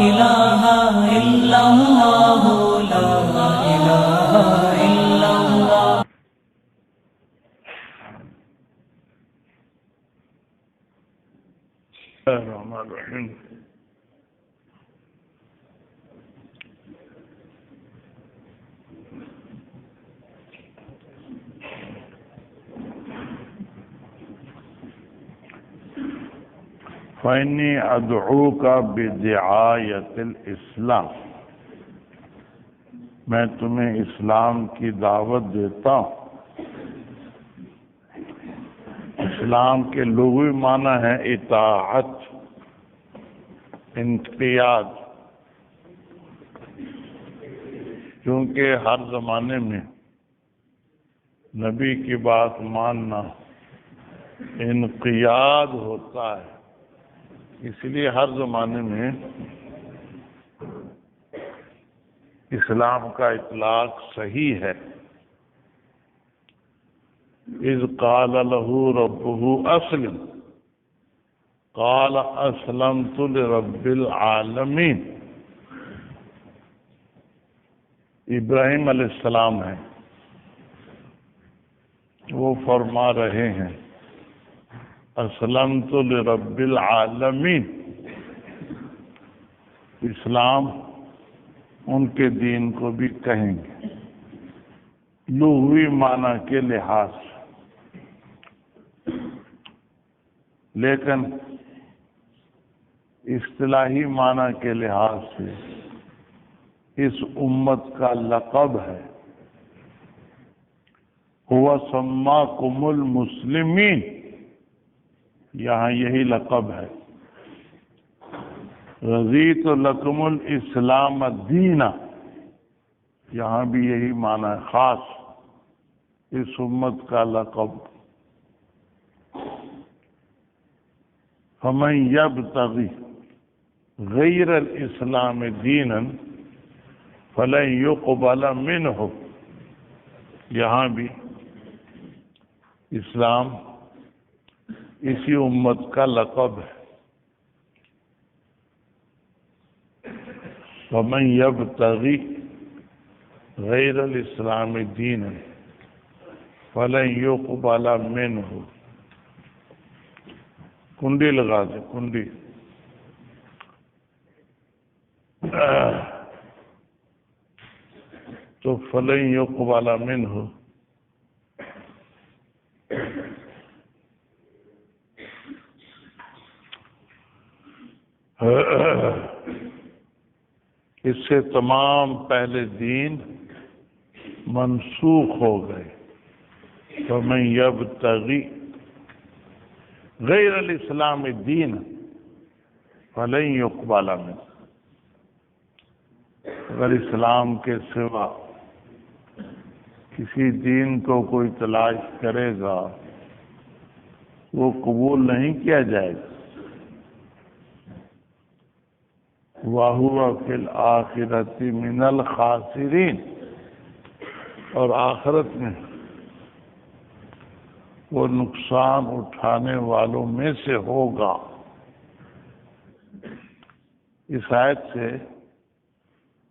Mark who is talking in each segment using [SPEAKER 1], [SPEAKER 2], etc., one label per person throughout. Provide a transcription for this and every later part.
[SPEAKER 1] إله إلا الله لا إله إلا الله
[SPEAKER 2] الرحمن الرحيم فإني أدعوك بدعاية الإسلام میں تمہیں اسلام کی دعوت دیتا ہوں۔ اسلام کے لغوی معنی ہے اطاعت، انقیاد، کیونکہ ہر زمانے میں نبی کی بات ماننا انقیاد ہوتا ہے، اس لیے ہر زمانے میں اسلام کا اطلاق صحیح ہے۔ اذ قال له ربه اسلم قال اسلمت لرب العالمین، ابراہیم علیہ السلام ہیں، وہ فرما رہے ہیں اسلمت لرب العالمین۔ اسلام ان کے دین کو بھی کہیں گے لغوی معنی کے لحاظ سے، لیکن اصطلاحی معنی کے لحاظ سے اس امت کا لقب ہے۔ هو سماکم المسلمین، یہاں یہی لقب ہے۔ رضیت لکم الاسلام دینا، یہاں بھی یہی معنی ہے، خاص اس امت کا لقب۔ فمن یبتغی غیر الاسلام دینا فلن یقبل منہ، یہاں بھی اسلام اسی امت کا لقب ہے۔ ومن یبتغی غیر الاسلام دینا فلن یقبل منہ، کنڈی لگا دیں، کنڈی۔ تو فلن یقبل منہ اس سے تمام پہلے دین منسوخ ہو گئے۔ فمن یبتغی غیر الاسلام دین فلن یقبل منہ، اگر اسلام کے سوا کسی دین کو کوئی تلاش کرے گا وہ قبول نہیں کیا جائے گا۔ وَهُوَ فِي الْآخِرَةِ مِنَ الْخَاسِرِينَ، اور آخرت میں وہ نقصان اٹھانے والوں میں سے ہوگا۔ اس آیت سے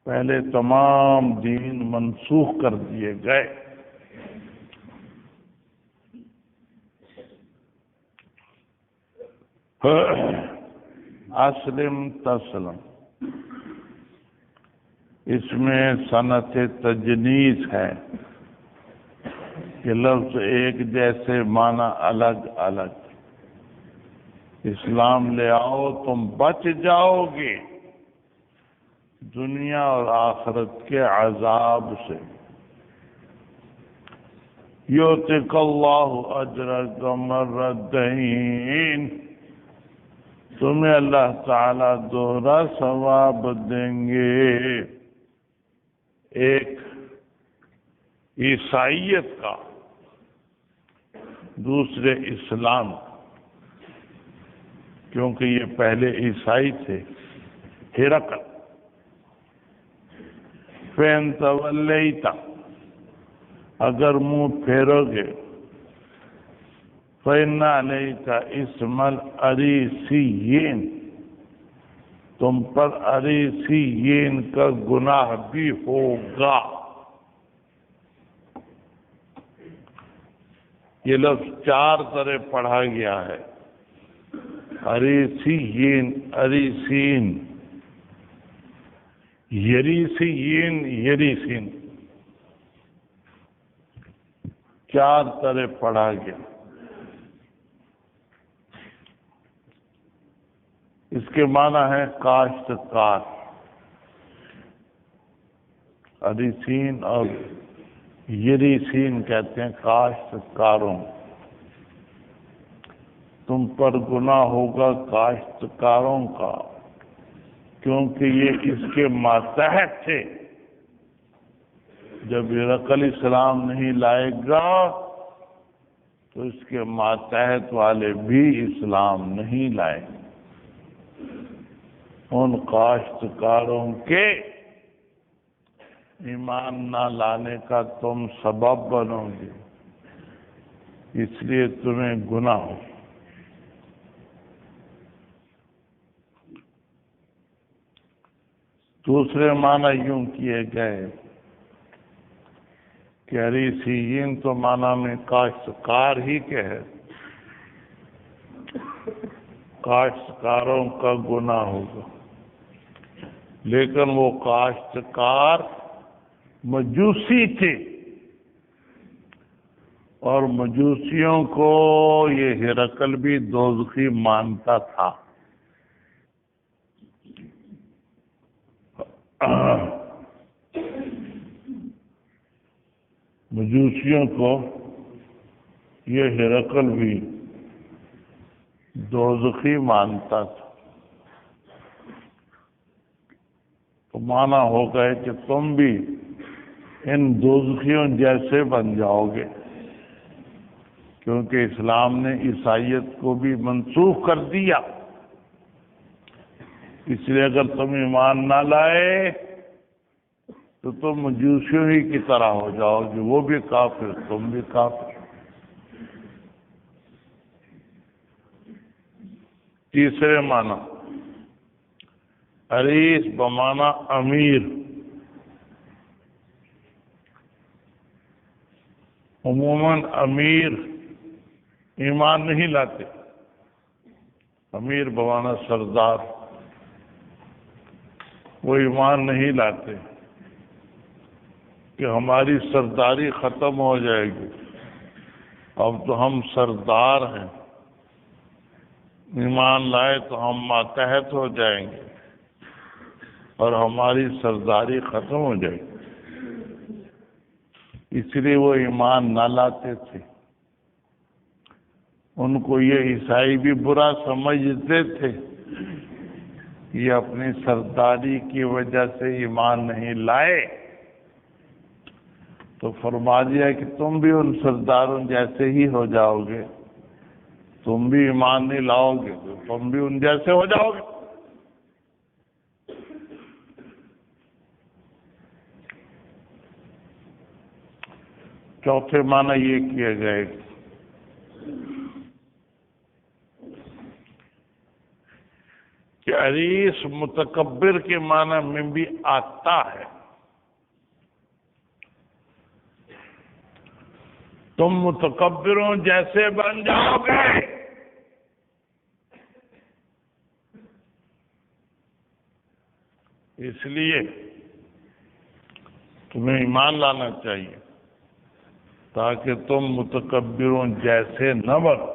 [SPEAKER 2] پہلے تمام دین منسوخ کر دیے گئے۔ اسلم تسلم، اس میں صنعت تجنیس ہے کہ لفظ ایک جیسے معنی الگ الگ۔ اسلام لے آؤ تم بچ جاؤ گے دنیا اور آخرت کے عذاب سے۔ یؤتک اللہ اجرک مرتین، تمہیں اللہ تعالی دوہرا ثواب دیں گے، ایک عیسائیت کا، دوسرے اسلام، کیونکہ یہ پہلے عیسائی تھے، ہرقل۔ فَإِن تَوَلَّيْتَ، اگر منہ پھیرو گے، فَإِنَّ عَلَيْكَ إِثْمَ الْأَرِيسِيِّينَ، تم پر عریسیین کا گناہ بھی ہوگا. یہ لفظ 4 طرح پڑھا گیا ہے. عریسیین، عریسین، یریسیین، یریسین، 4 طرح پڑھا گیا. اس کے معنی ہے کاشتکار. عریسین اور یریسین کہتے ہیں کاشتکاروں. تم پر گناہ ہوگا کاشتکاروں کا، کیونکہ یہ اس کے ماتحت تھے. جب ہرقل اسلام نہیں لائے گا تو اس کے ماتحت والے بھی اسلام نہیں لائیں گے. ان کاشتکاروں کے ایمان نہ لانے کا تم سبب بنو گے، اس لیے تمہیں گناہ ہو. دوسرے معنی یوں کیے گئے کہ عریسیین تو معنی میں کاشتکار ہی کے ہے. کاشتکاروں کا گناہ ہوگا، لیکن وہ کاشتکار مجوسی تھے، اور مجوسیوں کو یہ ہرقل بھی دوزخی مانتا تھا. مجوسیوں کو یہ ہرقل بھی دوزخی مانتا تھا. تو مانا ہو گئے کہ تم بھی ان دوزخیوں جیسے بن جاؤ گے، کیونکہ اسلام نے عیسائیت کو بھی منسوخ کر دیا. اس لیے اگر تم ایمان نہ لائے تو تم مجوسیوں ہی کی طرح ہو جاؤ گے. وہ بھی کافر، تم بھی کافر. تیسرے معنی عریس بمعنی امیر. عموماً امیر ایمان نہیں لاتے. امیر بمعنی سردار، وہ ایمان نہیں لاتے کہ ہماری سرداری ختم ہو جائے گی، اب تو ہم سردار ہیں، ایمان لائے تو ہم ماتحت ہو جائیں گے اور ہماری سرداری ختم ہو جائے گی. اس لیے وہ ایمان نہ لاتے تھے. ان کو یہ عیسائی بھی برا سمجھتے تھے، یہ اپنی سرداری کی وجہ سے ایمان نہیں لائے. تو فرما دیا کہ تم بھی ان سرداروں جیسے ہی ہو جاؤ گے. تم بھی ایمان نہیں لاؤ گے تو تم بھی ان جیسے ہو جاؤ گے. چوتھے معنی یہ کیے گئے کہ عریس متکبر کے معنی میں بھی آتا ہے. تم متکبروں جیسے بن جاؤ گے. اس لیے تمہیں ایمان لانا چاہیے تاکہ تم متکبروں جیسے نہ بنو.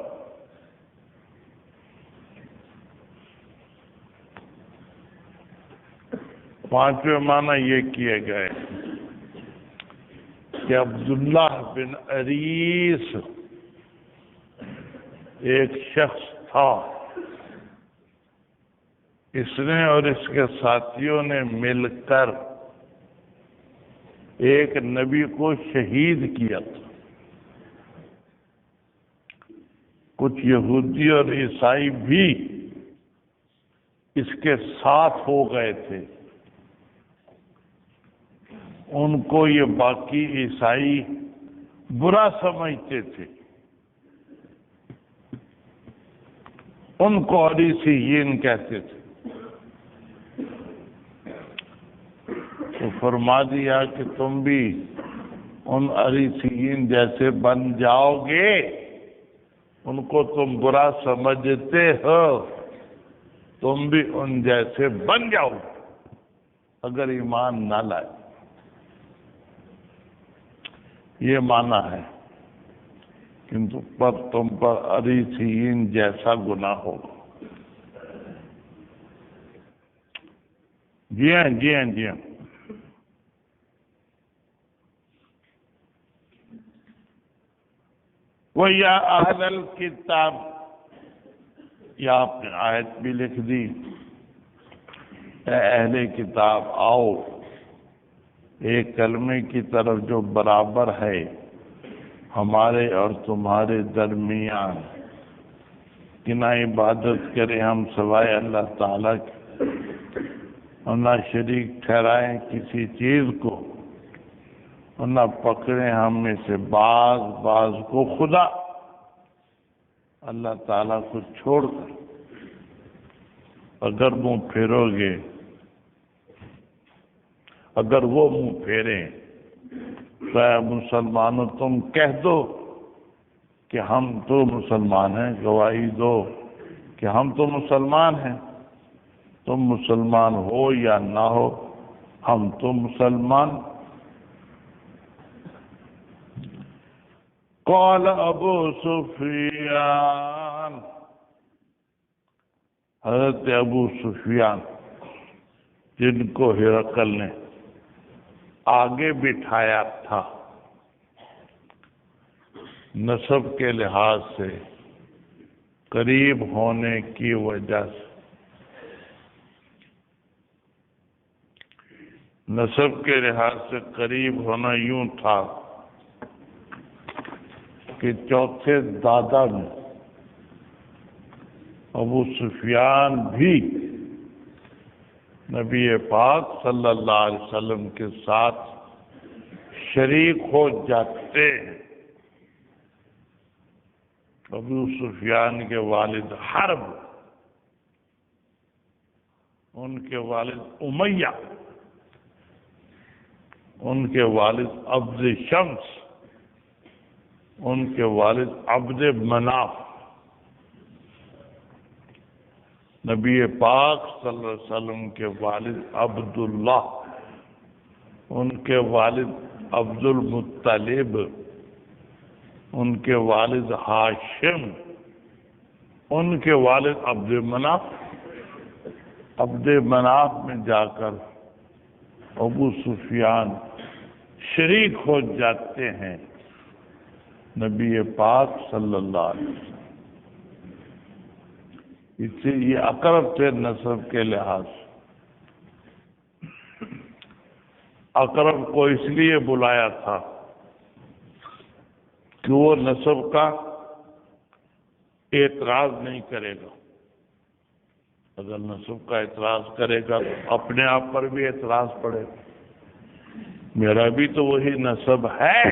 [SPEAKER 2] پانچویں معنی یہ کیے گئے کہ عبداللہ بن عریس ایک شخص تھا. اس نے اور اس کے ساتھیوں نے مل کر ایک نبی کو شہید کیا تھا. کچھ یہودی اور عیسائی بھی اس کے ساتھ ہو گئے تھے. ان کو یہ باقی عیسائی برا سمجھتے تھے. ان کو عریسیین کہتے تھے. تو فرما دیا کہ تم بھی ان اریسیین جیسے بن جاؤ گے، ان کو تم برا سمجھتے ہو، تم بھی ان جیسے بن جاؤ اگر ایمان نہ لائے۔ یہ معنی ہے کہ تم پر اریسیین جیسا گناہ ہوگا۔ جی ہاں جی ہاں جی ہاں۔ وَيَا أَهْلَ الْكِتَابِ، یا آپ نے آیت بھی لکھ دی، اے اہل کتاب آؤ ایک کلمے کی طرف جو برابر ہے ہمارے اور تمہارے درمیان، کہ نہ عبادت کریں ہم سوائے اللہ تعالیٰ کی اور نہ شریک ٹھہرائیں کسی چیز کو، اور نہ پکڑیں ہم میں سے بعض کو خدا، اللہ تعالیٰ کو چھوڑ کر۔ اگر منہ پھیرو گے، اگر وہ منہ پھیریں تو اے مسلمانوں تم کہہ دو کہ ہم تو مسلمان ہیں، گواہی دو کہ ہم تو مسلمان ہیں، تم مسلمان ہو یا نہ ہو ہم تو مسلمان۔ قال ابو سفیان، حضرت ابو سفیان جن کو ہرقل نے آگے بٹھایا تھا نسب کے لحاظ سے، قریب ہونے کی وجہ سے، نسب کے لحاظ سے قریب ہونا یوں تھا کہ چوتھے دادا میں ابو سفیان بھی نبی پاک صلی اللہ علیہ وسلم کے ساتھ شریک ہو جاتے ہیں۔ ابو سفیان کے والد حرب، ان کے والد امیہ، ان کے والد عبد شمس، ان کے والد عبد مناف، نبی پاک صلی اللہ علیہ وسلم کے والد عبداللہ، ان کے والد عبد المطلب، ان کے والد ہاشم، ان کے والد عبد مناف۔ عبد مناف میں جا کر ابو سفیان شریک ہو جاتے ہیں نبی پاک صلی اللہ علیہ وسلم۔ اس سے یہ اقرب تھے نسب کے لحاظ سے۔ اقرب کو اس لیے بلایا تھا کہ وہ نسب کا اعتراض نہیں کرے گا، اگر نسب کا اعتراض کرے گا تو اپنے آپ پر بھی اعتراض پڑے گا، میرا بھی تو وہی نسب ہے،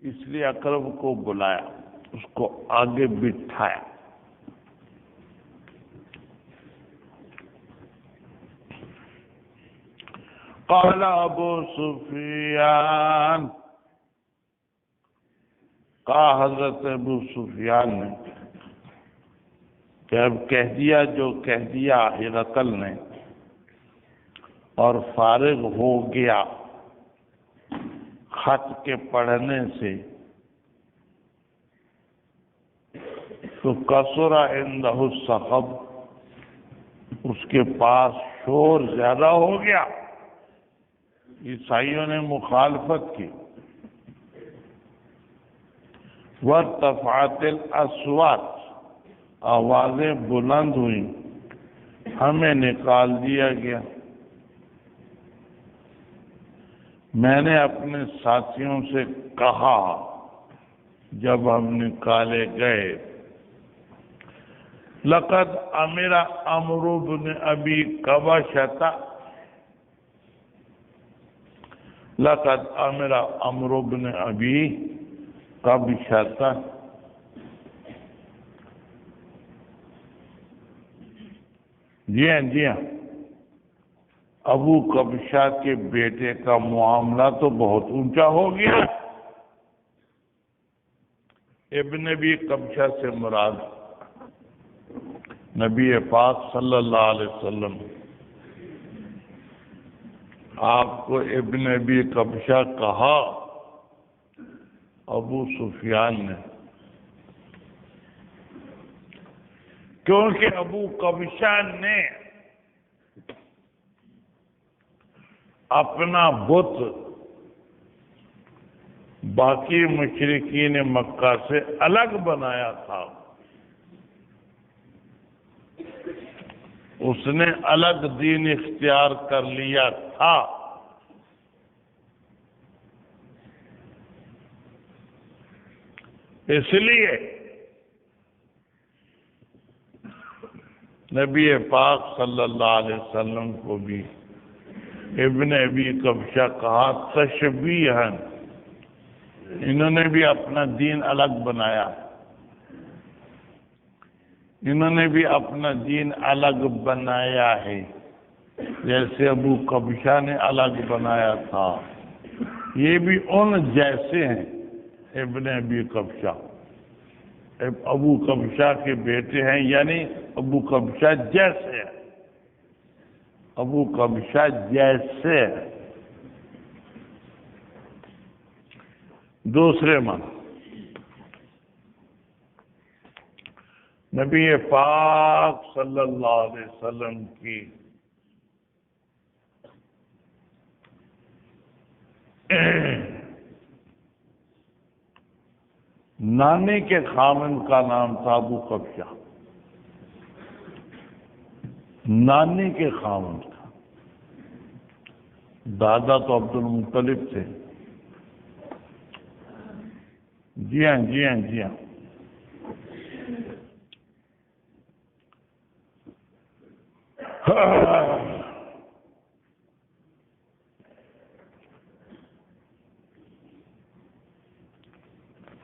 [SPEAKER 2] اس لیے اقرب کو بلایا، اس کو آگے بٹھایا۔ قال ابو سفیان، کہا حضرت ابو سفیان نے کہ اب کہہ دیا جو کہہ دیا ہرقل نے، اور فارغ ہو گیا خط کے پڑھنے سے، تو کثر عنده الصخب، اس کے پاس شور زیادہ ہو گیا، عیسائیوں نے مخالفت کی، وارتفعت الاصوات، آوازیں بلند ہوئیں، ہمیں نکال دیا گیا۔ میں نے اپنے ساتھیوں سے کہا جب ہم نکالے گئے، لقد امر عمرو بن ابی قبشۃ، لقد امر عمرو بن ابی قبشۃ، جی ہاں جی ہاں، ابو قبشہ کے بیٹے کا معاملہ تو بہت اونچا ہو گیا۔ ابن ابی قبشہ سے مراد نبی پاک صلی اللہ علیہ وسلم، آپ کو ابن ابی قبشہ کہا ابو سفیان نے، کیونکہ ابو قبشہ نے اپنا بت باقی مشرکین مکہ سے الگ بنایا تھا، اس نے الگ دین اختیار کر لیا تھا۔ اس لیے نبی پاک صلی اللہ علیہ وسلم کو بھی ابن ابی قبشہ کہا تشبیہاً، انہوں نے بھی اپنا دین الگ بنایا، انہوں نے بھی اپنا دین الگ بنایا ہے، جیسے ابو قبشہ نے الگ بنایا تھا، یہ بھی ان جیسے ہیں۔ ابن ابی قبشہ ابو قبشہ کے بیٹے ہیں، یعنی ابو قبشہ جیسے ہیں، ابو قبشہ جیسے ہیں۔ دوسرے معنی، نبی پاک صلی اللہ علیہ وسلم کی نانی کے خامن کا نام تھا ابو قبشہ، نانی کے خامن کا، دادا تو عبد المطلب تھے۔ جی ہاں جی ہاں جی ہاں،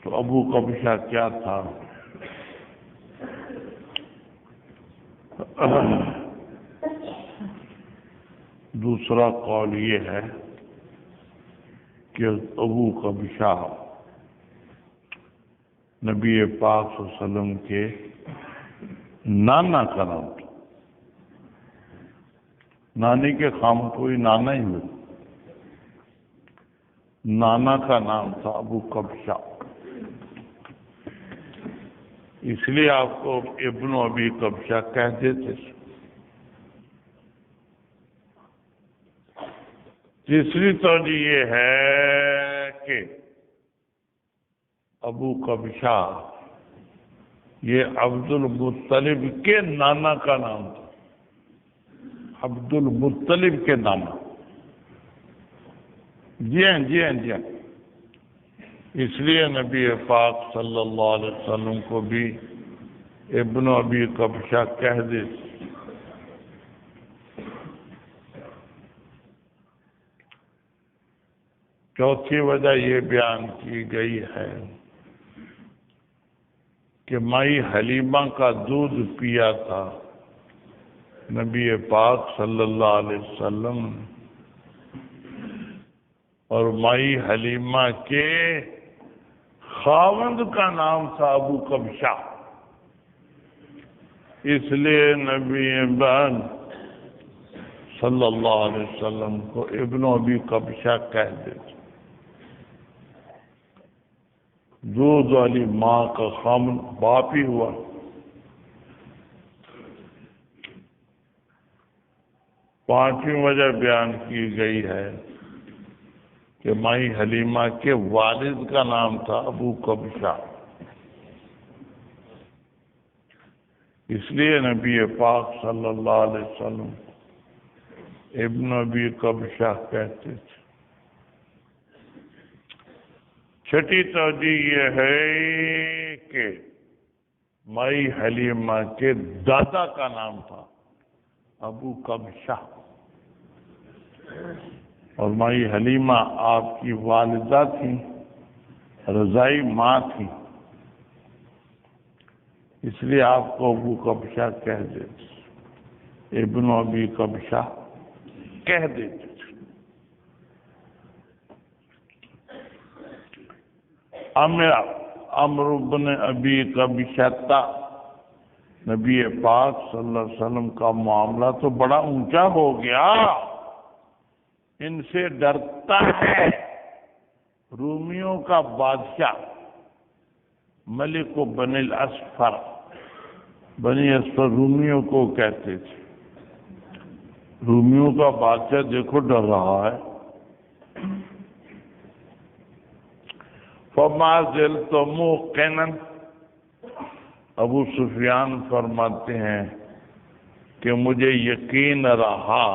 [SPEAKER 2] تو ابو قبشہ کیا تھا؟ دوسرا قول یہ ہے کہ ابو قبشہ نبی پاک صلی اللہ علیہ وسلم کے نانا کا نام تھا، نانی کے خامن کوئی نانا ہی ہوتا، نانا کا نام تھا ابو قبشہ، اس لیے آپ کو ابن ابی قبشہ کہتے تھے۔ تیسری توجہ یہ ہے کہ ابو قبشہ یہ عبد المطلب کے نانا کا نام تھا، عبد المطلب کے نانا۔ جی ہاں جی ہاں جی ہاں، اس لیے نبی پاک صلی اللہ علیہ وسلم کو بھی ابن ابی قبشہ کہہ دیتے۔ چوتھی وجہ یہ بیان کی گئی ہے کہ مائی حلیمہ کا دودھ پیا تھا نبی پاک صلی اللہ علیہ وسلم، اور مائی حلیمہ کے خاوند کا نام تھا ابو قبشہ، اس لیے نبی پاک صلی اللہ علیہ وسلم کو ابن ابی قبشہ کہہ دیتے۔ دودھ والی ماں کا خامن باپ ہی ہوا۔ پانچویں وجہ بیان کی گئی ہے کہ مائی حلیمہ کے والد کا نام تھا ابو قبشہ، اس لیے نبی پاک صلی اللہ علیہ وسلم ابن ابی قبشہ کہتے تھے۔ چھٹی توجہ یہ ہے کہ مائی حلیمہ کے دادا کا نام تھا ابو قبشہ، اور مائی حلیمہ آپ کی والدہ تھیں، رضائی ماں تھیں، اس لیے آپ کو ابو قبشہ کہہ دیتے۔ ابن ابی قبشہ کہہ دیتے تھے۔ عمرو بن ابی قبشہ، نبی پاک صلی اللہ علیہ وسلم کا معاملہ تو بڑا اونچا ہو گیا، ان سے ڈرتا ہے۔ رومیوں کا بادشاہ ملک بنی الاسفر، بنی اسفر رومیوں کو کہتے تھے، رومیوں کا بادشاہ دیکھو ڈر رہا ہے۔ فما زلت موقنا، ابو سفیان فرماتے ہیں کہ مجھے یقین رہا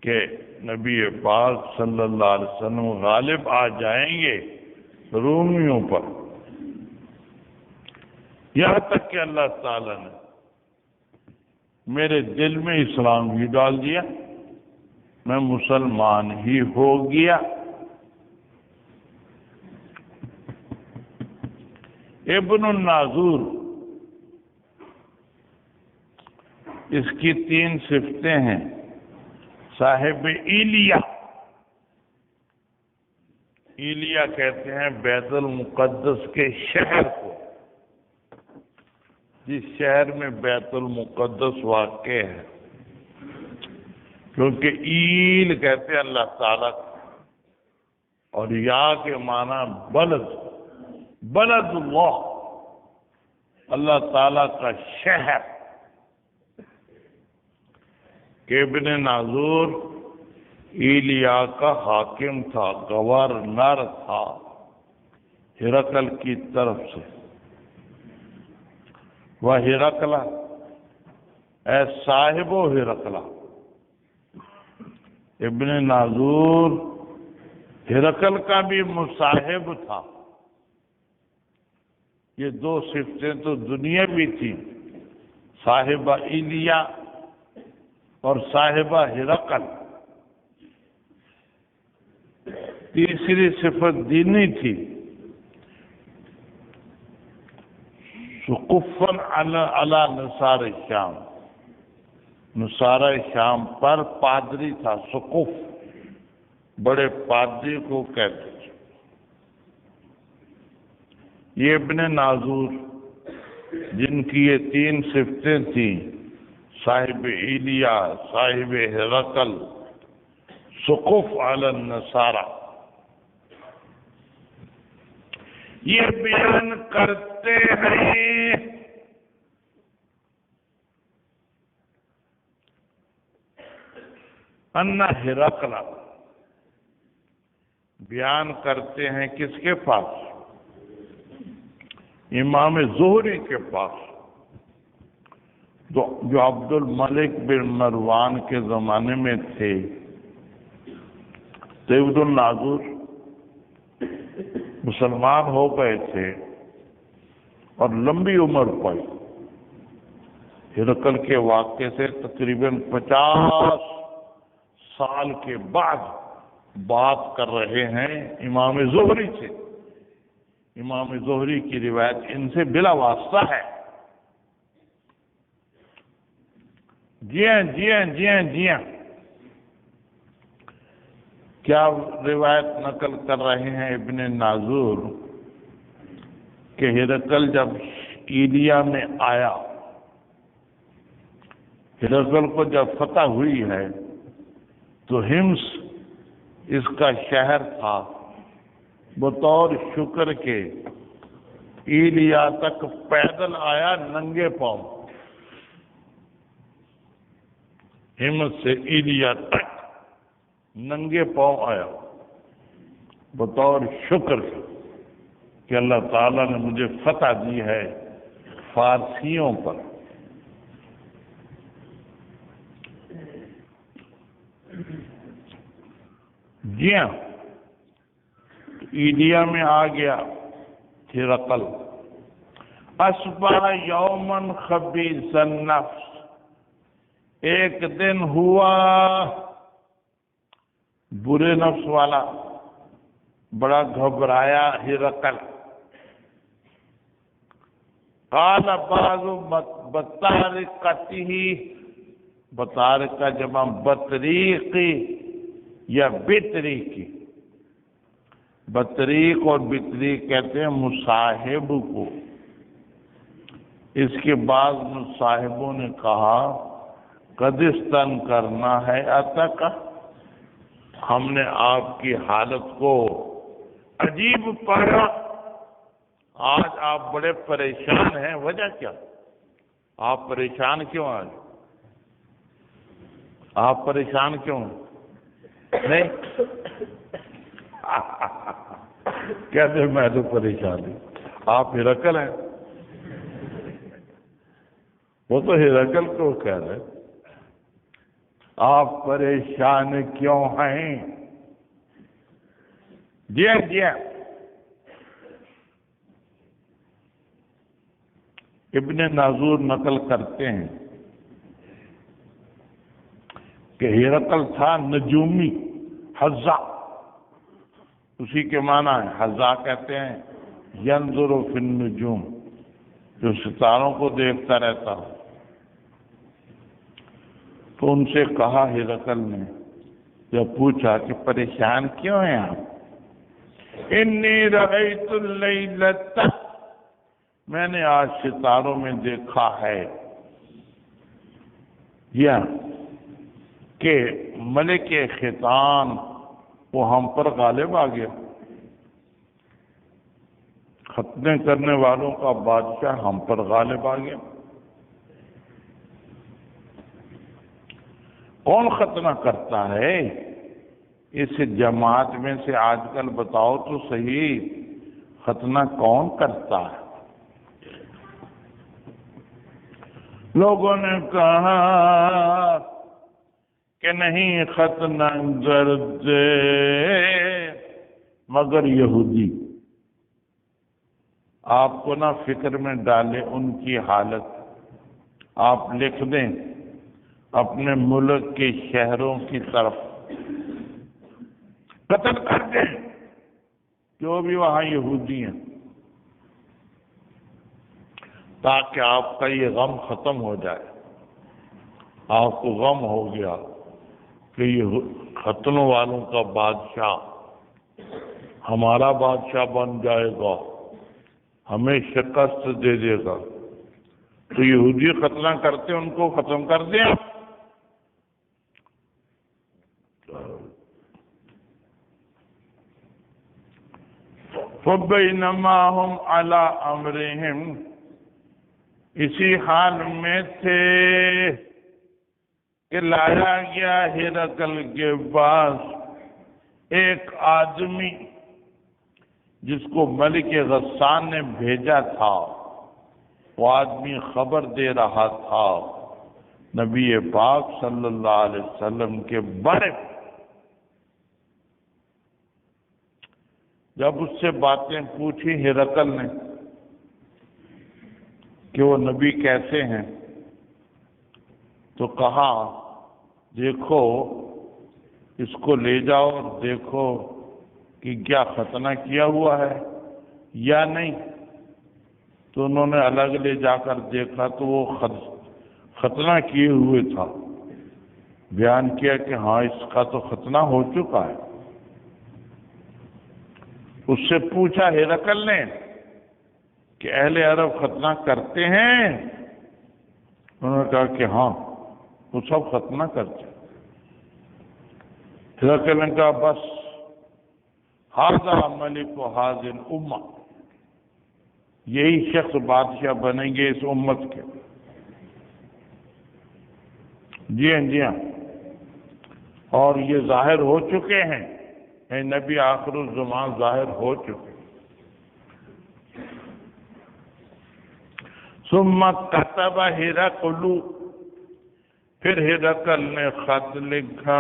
[SPEAKER 2] کہ نبی پاک صلی اللہ علیہ وسلم غالب آ جائیں گے رومیوں پر، یہاں تک کہ اللہ تعالی نے میرے دل میں اسلام ہی ڈال دیا، میں مسلمان ہی ہو گیا۔ ابن الناظور، اس کی 3 صفتیں ہیں۔ صاحب ایلیا، ایلیا کہتے ہیں بیت المقدس کے شہر کو، جس شہر میں بیت المقدس واقع ہے، کیونکہ ایل کہتے ہیں اللہ تعالیٰ کو، اور یا کے معنی بلد، بلد اللہ، اللہ تعالیٰ کا شہر۔ کہ ابن ناظور ایلیا کا حاکم تھا، گورنر تھا ہرقل کی طرف سے۔ وہ ہرقل اے صاحب و ہرقل، ابن ناظور ہرقل کا بھی مصاحب تھا۔ یہ 2 صفتیں تو دنیاوی تھیں، صاحبہ ایلیا اور صاحبہ ہرقل۔ تیسری صفت دینی تھی، سقفاً علی نصار شام، نصارہ شام پر پادری تھا، سقف بڑے پادری کو کہتے تھے۔ یہ ابن ناظور جن کی یہ 3 صفتیں تھیں، صاحب ایلیا، صاحب ہرقل، سقف علی النصارہ، یہ بیان کرتے ہیں ان ہرقل، بیان کرتے ہیں کس کے پاس؟ امام زہری کے پاس، جو عبد الملک بن مروان کے زمانے میں تھے۔ عبد الناظور مسلمان ہو گئے تھے اور لمبی عمر پائی۔ ہرقل کے واقعے سے تقریباً 50 سال کے بعد بات کر رہے ہیں امام زہری سے۔ امام زہری کی روایت ان سے بلا واسطہ ہے۔ جی ہاں، کیا روایت نقل کر رہے ہیں ابن ناظور کہ ہرقل جب ایلیا میں آیا، ہرقل کو جب فتح ہوئی ہے تو ہمس اس کا شہر تھا، بطور شکر کے ایلیا تک پیدل آیا ننگے پاؤں، ہمس سے ایلیا تک ننگے پاؤں آیا، بطور شکر کے کہ اللہ تعالیٰ نے مجھے فتح دی ہے فارسیوں پر۔ جی ہاں، ایلیا میں آ گیا ہرقل۔ اصبح یومن خبیث النفس، ایک دن ہوا برے نفس والا، بڑا گھبرایا ہرقل۔ قال بعض بطارقته، بطارق کا جمع بطریقی یا بطریقی. بطریق اور بطریق کہتے ہیں مصاحب کو. اس کے بعد مصاحبوں نے کہا قدستن کرنا ہے عطا کا، ہم نے آپ کی حالت کو عجیب پایا، آج آپ بڑے پریشان ہیں، وجہ کیا؟ آپ پریشان کیوں آج؟ آپ پریشان کیوں نہیں؟ کہتے میں تو پریشان ہوں. آپ ہرقل ہیں. وہ تو ہرقل کو کہہ رہے آپ پریشان کیوں ہیں؟ جی ہاں جی ہاں. ابن ناظور نقل کرتے ہیں کہ ہرقل تھا نجومی حضا، اسی کے معنی ہے حضا کہتے ہیں ینظر فی النجوم، جو ستاروں کو دیکھتا رہتا ہو. تو ان سے کہا ہرقل نے جب پوچھا کہ پریشان کیوں ہیں آپ؟ انی رأیت اللیلۃ، میں نے آج ستاروں میں دیکھا ہے یا کہ ملک ختان وہ ہم پر غالب آ گیا. ختنے کرنے والوں کا بادشاہ ہم پر غالب آ گیا. کون ختنہ کرتا ہے اس جماعت میں سے؟ آج کل بتاؤ تو صحیح، ختنہ کون کرتا ہے؟ لوگوں نے کہا کہ نہیں ختنہ کرتے مگر یہودی. آپ کو نہ فکر میں ڈالے ان کی حالت، آپ لکھ دیں اپنے ملک کے شہروں کی طرف قتل کر دیں جو بھی وہاں یہودی ہیں، تاکہ آپ کا یہ غم ختم ہو جائے. آپ کو غم ہو گیا کہ یہ ختنوں والوں کا بادشاہ ہمارا بادشاہ بن جائے گا، ہمیں شکست دے دے گا، تو یہودی ختنہ کرتے ان کو ختم کر دیں. فَبَيْنَمَا هُمْ عَلَىٰ أَمْرِهِمْ، اسی حال میں تھے کہ لایا گیا ہرقل کے پاس ایک آدمی جس کو ملک غسان نے بھیجا تھا. وہ آدمی خبر دے رہا تھا نبی پاک صلی اللہ علیہ وسلم کے بارے میں. جب اس سے باتیں پوچھی ہرقل نے کہ وہ نبی کیسے ہیں، تو کہا دیکھو اس کو لے جاؤ اور دیکھو کہ کیا ختنہ کیا ہوا ہے یا نہیں. تو انہوں نے الگ لے جا کر دیکھا تو وہ ختنہ کیے ہوئے تھا. بیان کیا کہ ہاں اس کا تو ختنہ ہو چکا ہے. اس سے پوچھا ہرقل نے کہ اہل عرب ختنہ کرتے ہیں؟ انہوں نے کہا کہ ہاں وہ سب ختنہ کرتے ہیں. ہرقل نے کہا بس ھذا ملک ھذہ الامہ، یہی شخص بادشاہ بنیں گے اس امت کے. جی ہاں جی ہاں. اور یہ ظاہر ہو چکے ہیں، اے نبی آخر الزمان ظاہر ہو چکے. ثم کتب ہرقل، پھر ہرقل نے خط لکھا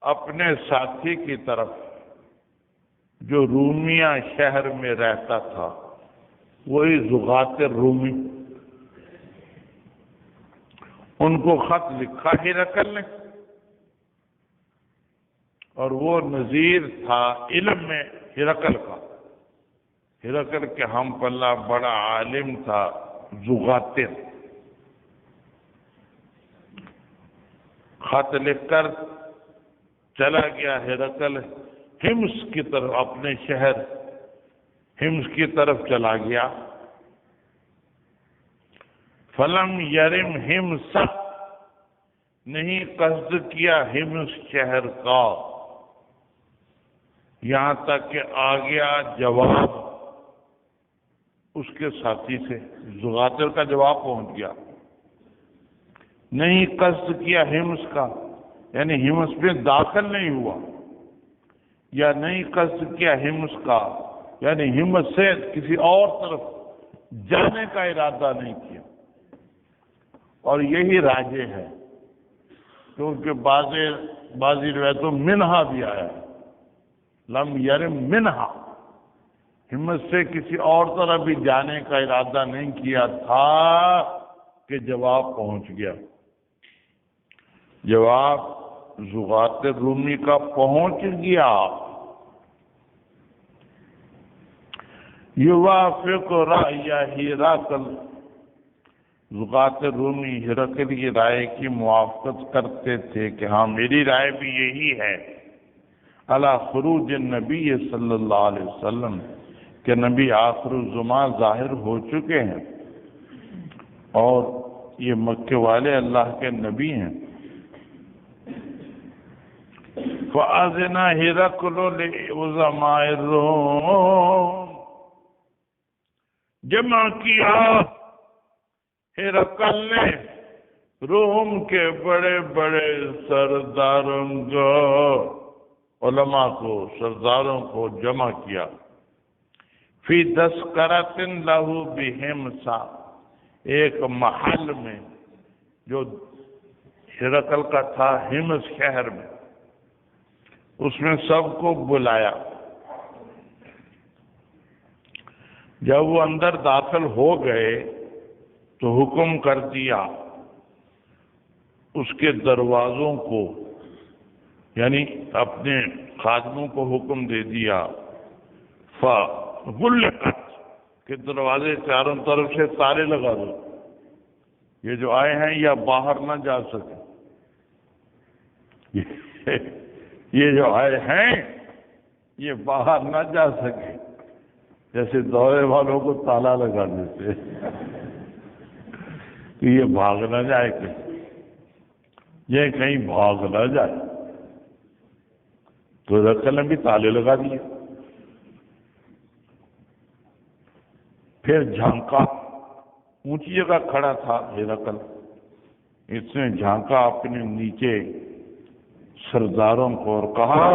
[SPEAKER 2] اپنے ساتھی کی طرف جو رومیہ شہر میں رہتا تھا، وہی زغات رومی. ان کو خط لکھا ہرقل نے، اور وہ نظیر تھا علم میں ہرقل کا. ہرقل کے ہم پلہ بڑا عالم تھا زغاتر. خط لکھ کر چلا گیا ہرقل ہمس کی طرف، اپنے شہر ہمس کی طرف چلا گیا۔ فلم یرم ہمس، نہیں قصد کیا ہمس شہر کا، یہاں تک کہ آ گیا جواب اس کے ساتھی سے، زغاتر کا جواب پہنچ گیا۔ نہیں قصد کیا ہمس کا، یعنی ہمس میں داخل نہیں ہوا، یا نہیں قصد کیا ہمس کا، یعنی ہمس سے کسی اور طرف جانے کا ارادہ نہیں کیا۔ اور یہی راجح ہے، کیونکہ بعضی روایتوں منہا بھی آیا ہے، لم یرم منہا، ہمت سے کسی اور طرف بھی جانے کا ارادہ نہیں کیا تھا کہ جواب پہنچ گیا۔ جواب زغاتر رومی کا پہنچ گیا۔ یوافق رأی ہرقل، زغاتر رومی ہرقل کی رائے کی موافقت کرتے تھے کہ ہاں میری رائے بھی یہی ہے، علی خروج النبی صلی اللہ علیہ وسلم، کہ نبی آخر الزمان ظاہر ہو چکے ہیں اور یہ مکے والے اللہ کے نبی ہیں۔ فَأَذِنَ هِرَقْلُ لِعُظَمَاءِ الرُّومِ، جمع کیا ہرقل نے روم کے بڑے بڑے سرداروں کو، علماء کو، سرداروں کو جمع کیا۔ فی تذکرۃ لہ بہمس، ایک محل میں جو ہرقل کا تھا ہمس شہر میں، اس میں سب کو بلایا۔ جب وہ اندر داخل ہو گئے تو حکم کر دیا اس کے دروازوں کو، یعنی اپنے خادموں کو حکم دے دیا، فغلقت، کہ دروازے چاروں طرف سے تالے لگا دو، یہ جو آئے ہیں یا باہر نہ جا سکے، یہ جو آئے ہیں یہ باہر نہ جا سکے، جیسے دورے والوں کو تالا لگا دیتے کہ یہ بھاگ نہ جائے، کہ یہ کہیں بھاگ نہ جائے، تو ہرقل نے بھی تالے لگا دیے۔ پھر جھانکا، اونچی جگہ کھڑا تھا ہرقل، اس نے جھانکا اپنے نیچے سرداروں کو اور کہا،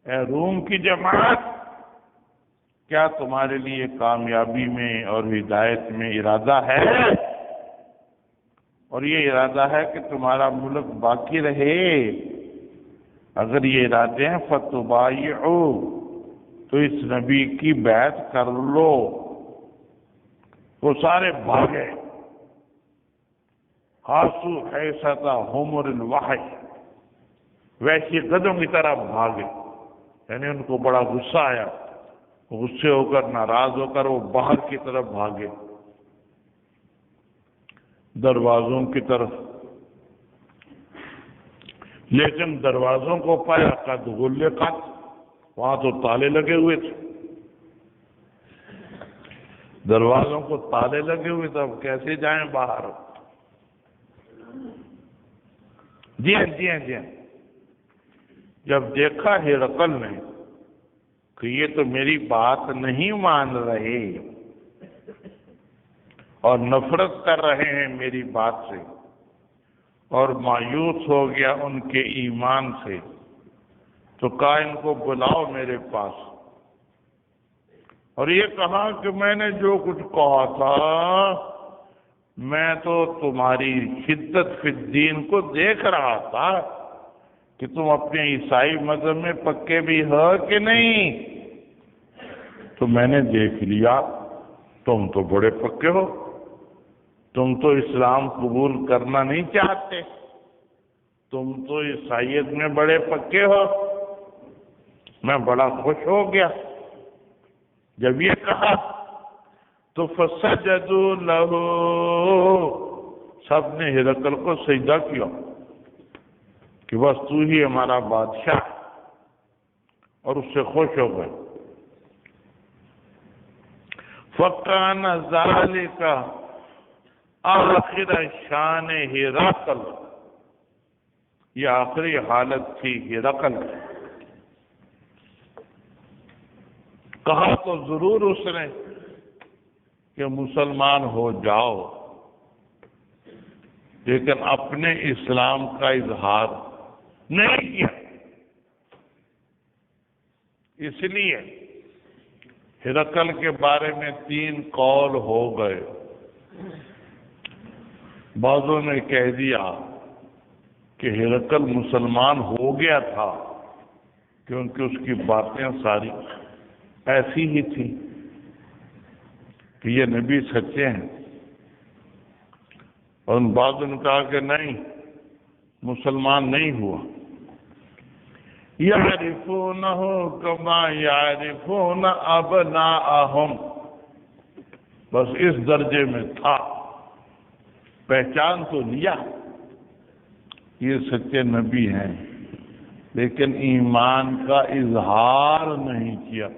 [SPEAKER 2] اے روم کی جماعت، کیا تمہارے لیے کامیابی میں اور ہدایت میں ارادہ ہے؟ اور یہ ارادہ ہے کہ تمہارا ملک باقی رہے؟ اگر یہ ارادے ہیں فَتُبَایِعُوا، تو اس نبی کی بیعت کر لو۔ وہ سارے بھاگے، خاصو حیثیت حمر الوحش، ویسی قدم کی طرح بھاگے، یعنی ان کو بڑا غصہ آیا، غصے ہو کر، ناراض ہو کر وہ باہر کی طرف بھاگے، دروازوں کی طرف۔ لیکن دروازوں کو پایا قد غلقت، وہاں تو تالے لگے ہوئے تھے، دروازوں کو تالے لگے ہوئے تھے، اب کیسے جائیں باہر؟ جی ہاں، جب دیکھا ہرقل نے کہ یہ تو میری بات نہیں مان رہے اور نفرت کر رہے ہیں میری بات سے، اور مایوس ہو گیا ان کے ایمان سے، تو کہا ان کو بلاؤ میرے پاس، اور یہ کہا کہ میں نے جو کچھ کہا تھا، میں تو تمہاری شدت فی الدین کو دیکھ رہا تھا کہ تم اپنے عیسائی مذہب میں پکے بھی ہو کہ نہیں، تو میں نے دیکھ لیا تم تو بڑے پکے ہو، تم تو اسلام قبول کرنا نہیں چاہتے، تم تو عیسائیت میں بڑے پکے ہو۔ میں بڑا خوش ہو گیا جب یہ کہا، تو فسجدوا لہ، سب نے ہرقل کو سجدہ کیا، کہ بس تو ہی ہمارا بادشاہ ہے، اور اس سے خوش ہو گئے۔ فَكَانَ ذَلِكَ آخر شان ہرقل، یہ آخری حالت تھی ہرقل۔ کہا تو ضرور اس نے کہ مسلمان ہو جاؤ، لیکن اپنے اسلام کا اظہار نہیں کیا۔ اس لیے ہرقل کے بارے میں 3 قول ہو گئے۔ بعضوں نے کہہ دیا کہ ہرقل مسلمان ہو گیا تھا کیونکہ اس کی باتیں ساری ایسی ہی تھی کہ یہ نبی سچے ہیں، اور ان بعضوں نے کہا کہ نہیں، مسلمان نہیں ہوا۔ یعرفونہ کما یعرفون ابناءہم، بس اس درجے میں تھا، پہچان تو لیا یہ سچے نبی ہیں، لیکن ایمان کا اظہار نہیں کیا،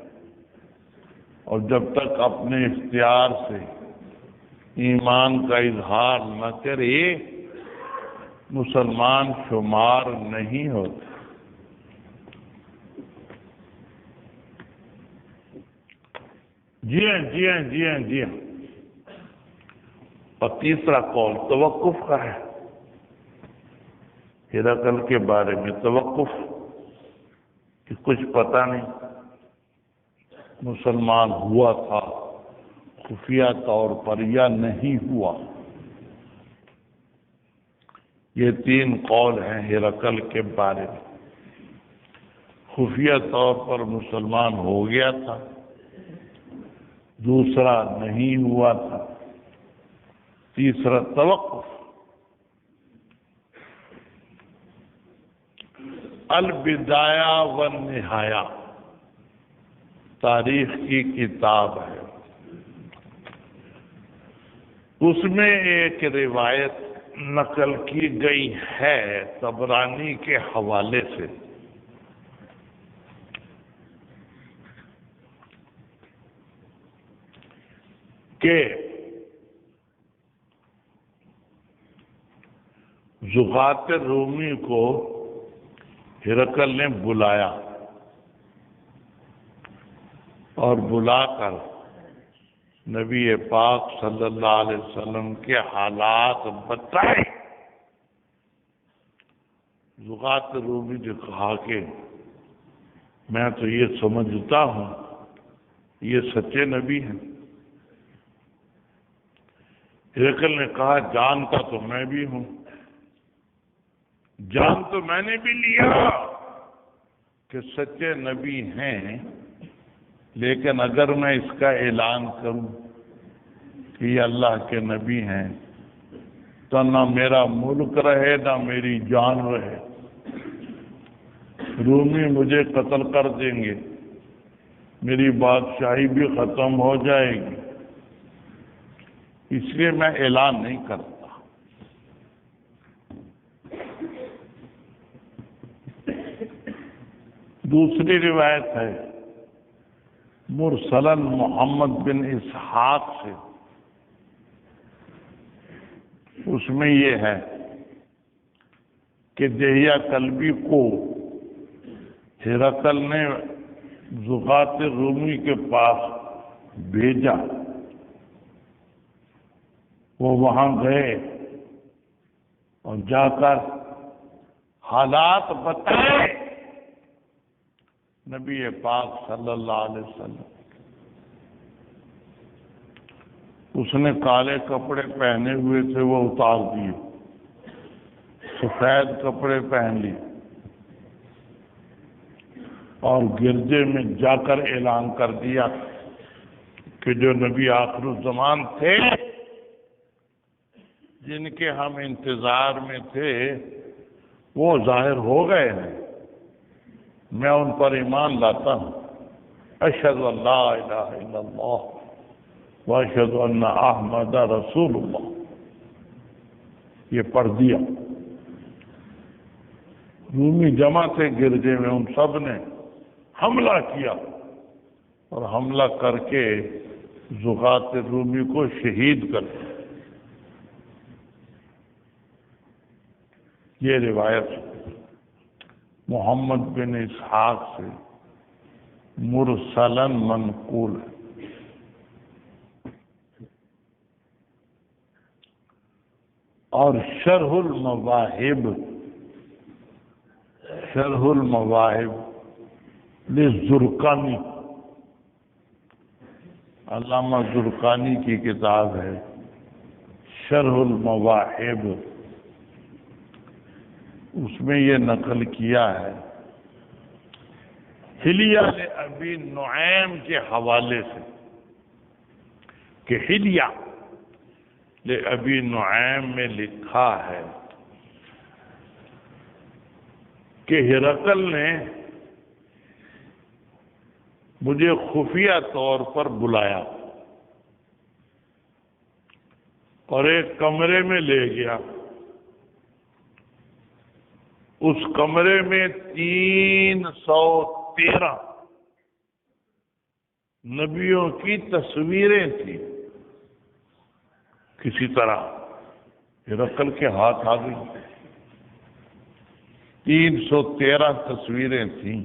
[SPEAKER 2] اور جب تک اپنے اختیار سے ایمان کا اظہار نہ کرے مسلمان شمار نہیں ہوتے۔ جی ہاں۔ اور تیسرا قول توقف کا ہے، ہرقل کے بارے میں توقف، کہ کچھ پتہ نہیں مسلمان ہوا تھا خفیہ طور پر یا نہیں ہوا۔ یہ 3 قول ہیں ہرقل کے بارے میں۔ خفیہ طور پر مسلمان ہو گیا تھا، دوسرا نہیں ہوا تھا، تیسرا توقف۔ البدایہ والنہایہ تاریخ کی کتاب ہے، اس میں ایک روایت نقل کی گئی ہے طبرانی کے حوالے سے، کہ زغات رومی کو ہرقل نے بلایا اور بلا کر نبی پاک صلی اللہ علیہ وسلم کے حالات بتائے۔ زغات رومی نے کہا کہ میں تو یہ سمجھتا ہوں یہ سچے نبی ہیں۔ ہرقل نے کہا جانتا تو میں بھی ہوں، جان تو میں نے بھی لیا کہ سچے نبی ہیں، لیکن اگر میں اس کا اعلان کروں کہ یہ اللہ کے نبی ہیں تو نہ میرا ملک رہے نہ میری جان رہے، رومی مجھے قتل کر دیں گے، میری بادشاہی بھی ختم ہو جائے گی، اس لیے میں اعلان نہیں کرتا۔ دوسری روایت ہے مرسلن محمد بن اسحاق سے، اس میں یہ ہے کہ دہیہ کلبی کو ہرقل نے زغات رومی کے پاس بھیجا، وہ وہاں گئے اور جا کر حالات بتائے نبی پاک صلی اللہ علیہ وسلم۔ اس نے کالے کپڑے پہنے ہوئے تھے وہ اتار دیے، سفید کپڑے پہن لیے، اور گرجے میں جا کر اعلان کر دیا کہ جو نبی آخر الزمان تھے جن کے ہم انتظار میں تھے وہ ظاہر ہو گئے ہیں، میں ان پر ایمان لاتا ہوں۔ اشہد ان لا الہ الا اللہ واشہد ان احمد رسول اللہ، یہ پڑھ دیا۔ رومی جمع تھے گرجے میں، ان سب نے حملہ کیا اور حملہ کر کے زغات رومی کو شہید کر دیا۔ یہ روایت محمد بن اسحاق سے مرسلن منقول ہے۔ اور شرح المواہب للزرقانی، علامہ زرقانی کی کتاب ہے شرح المواہب، اس میں یہ نقل کیا ہے حلیہ ابی نعیم کے حوالے سے کہ حلیہ ابی نعیم میں لکھا ہے کہ ہرقل نے مجھے خفیہ طور پر بلایا اور ایک کمرے میں لے گیا۔ اس کمرے میں 313 نبیوں کی تصویریں تھیں۔ کسی طرح ہرقل کے ہاتھ آ گئی، 313 تصویریں تھیں۔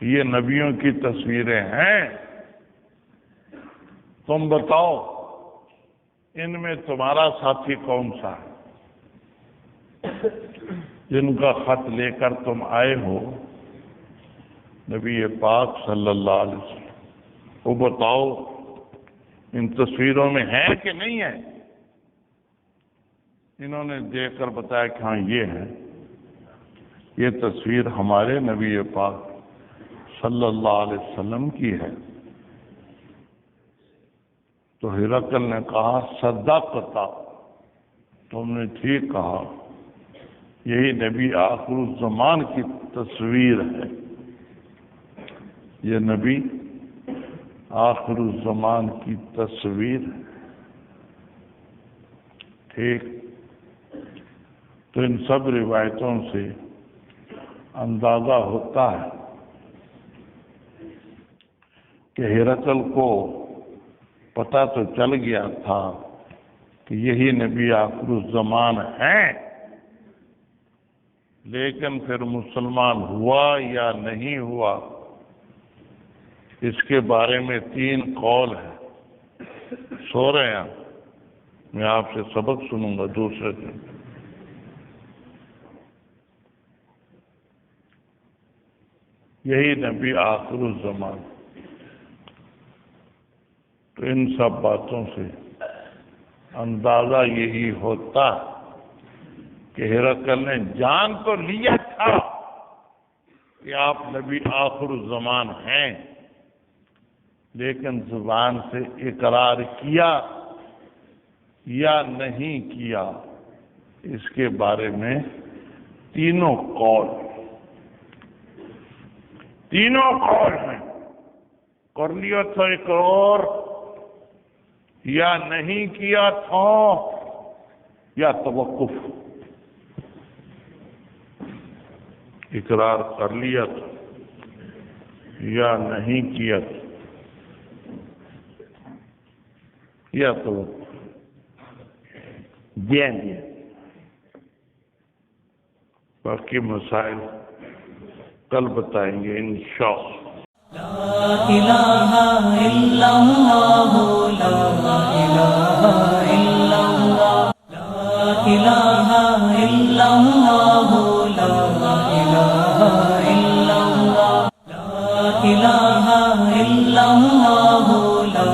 [SPEAKER 2] یہ نبیوں کی تصویریں ہیں، تم بتاؤ ان میں تمہارا ساتھی کون سا ہے جن کا خط لے کر تم آئے ہو؟ نبی پاک صلی اللہ علیہ وسلم وہ بتاؤ ان تصویروں میں ہے کہ نہیں ہے؟ انہوں نے دیکھ کر بتایا کہ ہاں یہ ہے، یہ تصویر ہمارے نبی پاک صلی اللہ علیہ وسلم کی ہے۔ تو ہرقل نے کہا صدقتا، تم نے ٹھیک کہا، یہی نبی آخر الزمان کی تصویر ہے، یہ نبی آخر الزمان کی تصویر ہے۔ ٹھیک، تو ان سب روایتوں سے اندازہ ہوتا ہے کہ ہرقل کو پتہ تو چل گیا تھا کہ یہی نبی آخر الزمان ہیں، لیکن پھر مسلمان ہوا یا نہیں ہوا اس کے بارے میں 3 قول ہیں۔ سو رہے ہیں؟ میں آپ سے سبق سنوں گا دوسرے دن۔ یہی نبی آخر الزمان، تو ان سب باتوں سے اندازہ یہی ہوتا کہ ہرقل نے جان تو لیا تھا کہ آپ نبی آخر الزمان ہیں، لیکن زبان سے اقرار کیا یا نہیں کیا اس کے بارے میں تینوں قول ہیں۔ کر لیا تھا اقرار یا نہیں کیا تھا یا توقف۔ اقرار کر لیا تھا یا نہیں کیا تھا یا توقف دیا۔ باقی مسائل کل بتائیں گے انشاءاللہ۔
[SPEAKER 1] لا الہ الا اللہ، لا الہ الا اللہ، لا الہ الا اللہ، لا الہ الا اللہ، لا الہ الا اللہ، لا